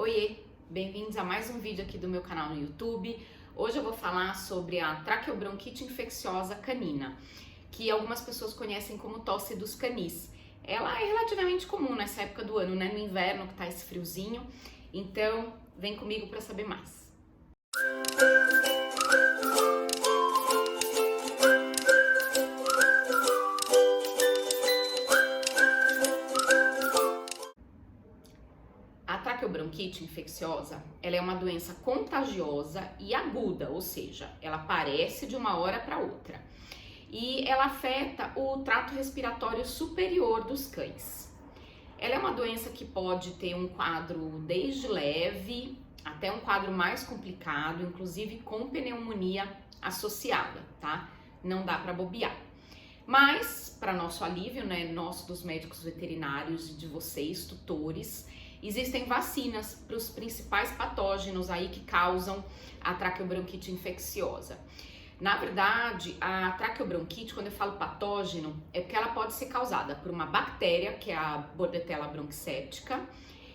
Oiê, bem-vindos a mais um vídeo aqui do meu canal no YouTube. Hoje eu vou falar sobre a traqueobronquite infecciosa canina, que algumas pessoas conhecem como tosse dos canis. Ela é relativamente comum nessa época do ano, né? No inverno que tá esse friozinho. Então, vem comigo para saber mais. A traqueobronquite infecciosa, ela é uma doença contagiosa e aguda, ou seja, ela aparece de uma hora para outra. E ela afeta o trato respiratório superior dos cães. Ela é uma doença que pode ter um quadro desde leve até um quadro mais complicado, inclusive com pneumonia associada, tá? Não dá para bobear. Mas, para nosso alívio, né, nosso dos médicos veterinários e de vocês, tutores, existem vacinas para os principais patógenos aí que causam a traqueobronquite infecciosa. Na verdade, a traqueobronquite, quando eu falo patógeno, é porque ela pode ser causada por uma bactéria, que é a Bordetella bronquicéptica,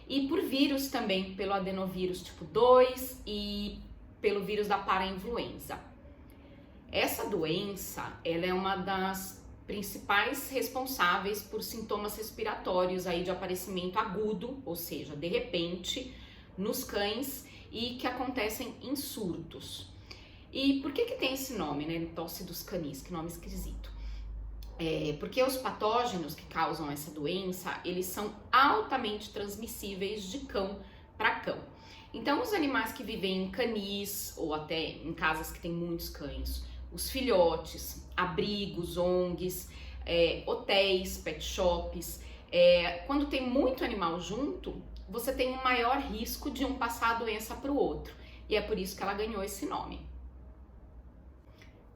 e por vírus também, pelo adenovírus tipo 2 e pelo vírus da parainfluenza. Essa doença, ela é uma das principais responsáveis por sintomas respiratórios aí de aparecimento agudo, ou seja, de repente, nos cães e que acontecem em surtos. E por que tem esse nome, né, tosse dos canis, que nome esquisito? Porque os patógenos que causam essa doença, eles são altamente transmissíveis de cão para cão. Então, os animais que vivem em canis ou até em casas que tem muitos cães, os filhotes, abrigos, ONGs, hotéis, pet shops, quando tem muito animal junto, você tem um maior risco de um passar a doença para o outro. E é por isso que ela ganhou esse nome.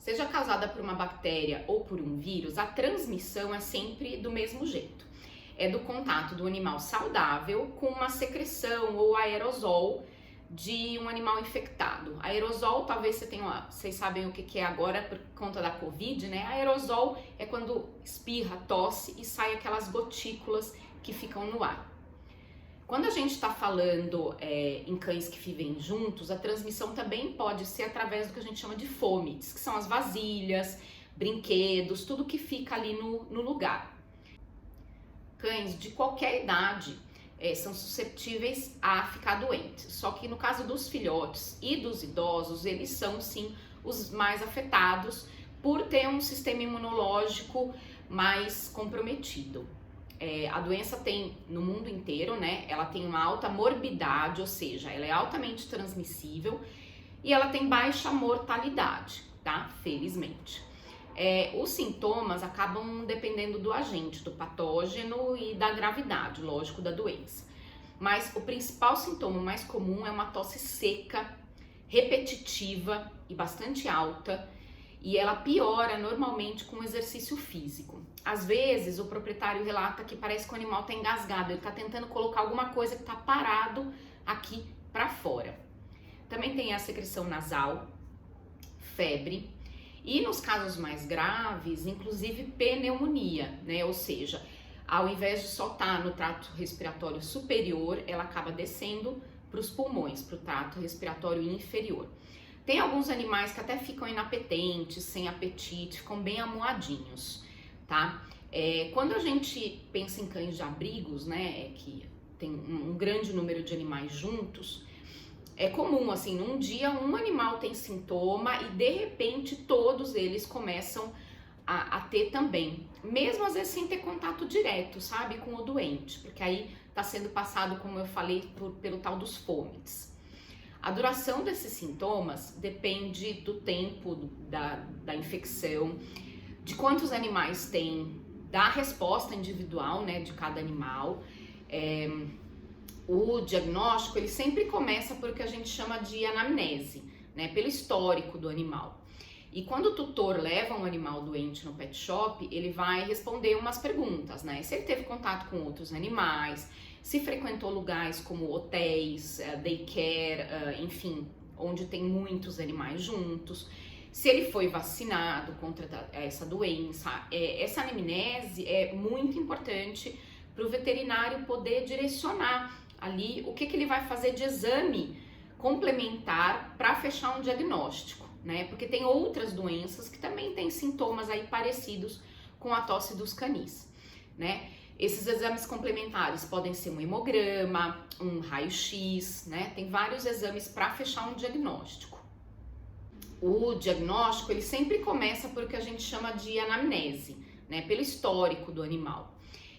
Seja causada por uma bactéria ou por um vírus, a transmissão é sempre do mesmo jeito. É do contato do animal saudável com uma secreção ou aerosol de um animal infectado. Aerosol, talvez vocês sabem o que é agora por conta da Covid, né? Aerosol é quando espirra, tosse e sai aquelas gotículas que ficam no ar. Quando a gente está falando em cães que vivem juntos, a transmissão também pode ser através do que a gente chama de fomites, que são as vasilhas, brinquedos, tudo que fica ali no lugar. Cães de qualquer idade são susceptíveis a ficar doentes, só que no caso dos filhotes e dos idosos, eles são sim os mais afetados por ter um sistema imunológico mais comprometido. A doença tem no mundo inteiro, né? Ela tem uma alta morbidade, ou seja, ela é altamente transmissível e ela tem baixa mortalidade, tá? Felizmente. Os sintomas acabam dependendo do agente, do patógeno e da gravidade, lógico, da doença. Mas o principal sintoma mais comum é uma tosse seca, repetitiva e bastante alta, e ela piora normalmente com exercício físico. Às vezes o proprietário relata que parece que o animal está engasgado, ele está tentando colocar alguma coisa que está parado aqui para fora. Também tem a secreção nasal, febre e nos casos mais graves, inclusive pneumonia, né? Ou seja, ao invés de só estar no trato respiratório superior, ela acaba descendo para os pulmões, para o trato respiratório inferior. Tem alguns animais que até ficam inapetentes, sem apetite, ficam bem amuadinhos, tá? Quando a gente pensa em cães de abrigos, né, que tem um grande número de animais juntos, é comum, assim, num dia um animal tem sintoma e de repente todos eles começam a ter também. Mesmo às vezes sem ter contato direto, sabe, com o doente, porque aí tá sendo passado, como eu falei, pelo tal dos fomites. A duração desses sintomas depende do tempo da infecção, de quantos animais tem, da resposta individual, né, de cada animal. O diagnóstico, ele sempre começa por o que a gente chama de anamnese, né, pelo histórico do animal. E quando o tutor leva um animal doente no pet shop, ele vai responder umas perguntas, né? Se ele teve contato com outros animais, se frequentou lugares como hotéis, daycare, enfim, onde tem muitos animais juntos, se ele foi vacinado contra essa doença. Essa anamnese é muito importante para o veterinário poder direcionar ali o que ele vai fazer de exame complementar para fechar um diagnóstico, né? Porque tem outras doenças que também têm sintomas aí parecidos com a tosse dos canis, né? Esses exames complementares podem ser um hemograma, um raio-x, né? Tem vários exames para fechar um diagnóstico. O diagnóstico, ele sempre começa por o que a gente chama de anamnese, né? Pelo histórico do animal.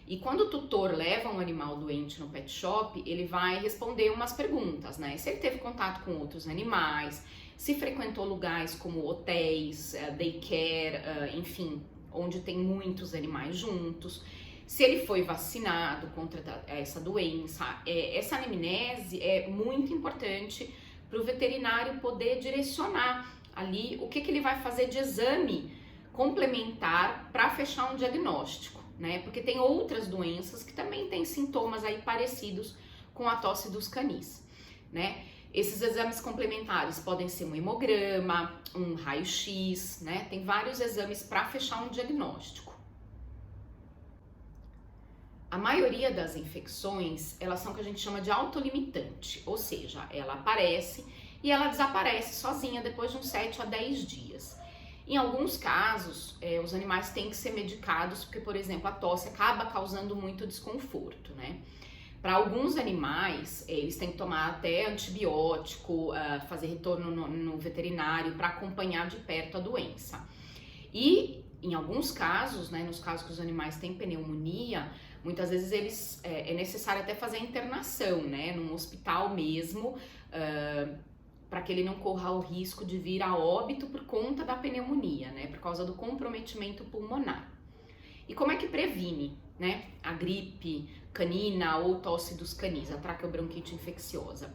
E quando o tutor leva um animal doente no pet shop, ele vai responder umas perguntas, né? Se ele teve contato com outros animais, se frequentou lugares como hotéis, daycare, enfim, onde tem muitos animais juntos, se ele foi vacinado contra essa doença. Essa anamnese é muito importante para o veterinário poder direcionar ali o que ele vai fazer de exame complementar para fechar um diagnóstico, né? Porque tem outras doenças que também têm sintomas aí parecidos com a tosse dos canis, né? Esses exames complementares podem ser um hemograma, um raio-x, né? Tem vários exames para fechar um diagnóstico. A maioria das infecções, elas são o que a gente chama de autolimitante, ou seja, ela aparece e ela desaparece sozinha depois de uns 7 a 10 dias. Em alguns casos, os animais têm que ser medicados porque, por exemplo, a tosse acaba causando muito desconforto, né? Para alguns animais, eles têm que tomar até antibiótico, fazer retorno no veterinário para acompanhar de perto a doença. E em alguns casos, né, nos casos que os animais têm pneumonia, muitas vezes é necessário até fazer a internação, né, num hospital mesmo, para que ele não corra o risco de vir a óbito por conta da pneumonia, né, por causa do comprometimento pulmonar. E como é que previne, né, a gripe canina ou tosse dos canis, a traqueobronquite infecciosa?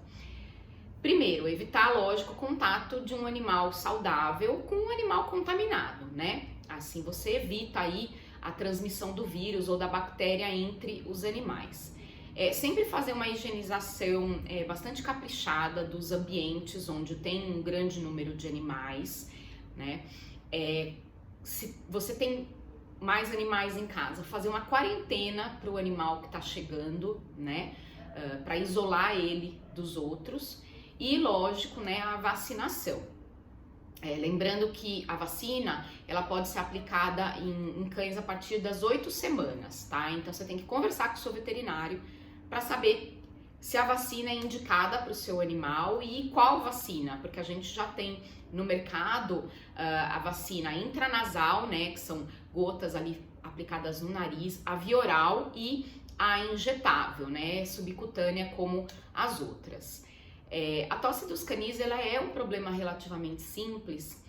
Primeiro, evitar, lógico, o contato de um animal saudável com um animal contaminado, né? Assim você evita aí a transmissão do vírus ou da bactéria entre os animais. Sempre fazer uma higienização bastante caprichada dos ambientes onde tem um grande número de animais, né? Se você tem mais animais em casa, fazer uma quarentena para o animal que está chegando, né? Para isolar ele dos outros. E, lógico, né, a vacinação. Lembrando que a vacina, ela pode ser aplicada em cães a partir das 8 semanas, tá? Então, você tem que conversar com o seu veterinário para saber se a vacina é indicada para o seu animal e qual vacina, porque a gente já tem no mercado a vacina intranasal, né, que são gotas ali aplicadas no nariz, a via oral e a injetável, né, subcutânea como as outras. A tosse dos canis, ela é um problema relativamente simples,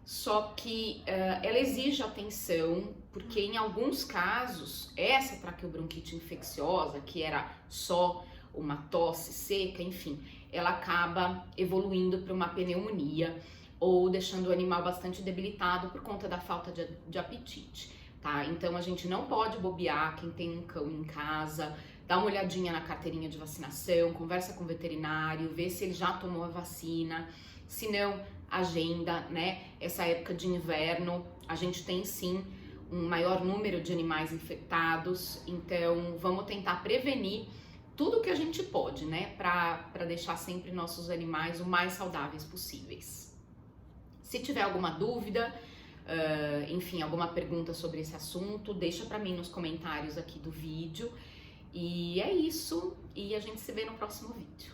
só que ela exige atenção, porque em alguns casos, essa traqueobronquite infecciosa, que era só uma tosse seca, enfim, ela acaba evoluindo para uma pneumonia ou deixando o animal bastante debilitado por conta da falta de apetite, tá? Então a gente não pode bobear quem tem um cão em casa. Dá uma olhadinha na carteirinha de vacinação, conversa com o veterinário, vê se ele já tomou a vacina. Se não, agenda, né? Essa época de inverno, a gente tem sim um maior número de animais infectados, então vamos tentar prevenir tudo que a gente pode, né? Para deixar sempre nossos animais o mais saudáveis possíveis. Se tiver alguma dúvida, enfim, alguma pergunta sobre esse assunto, deixa para mim nos comentários aqui do vídeo. E é isso, e a gente se vê no próximo vídeo.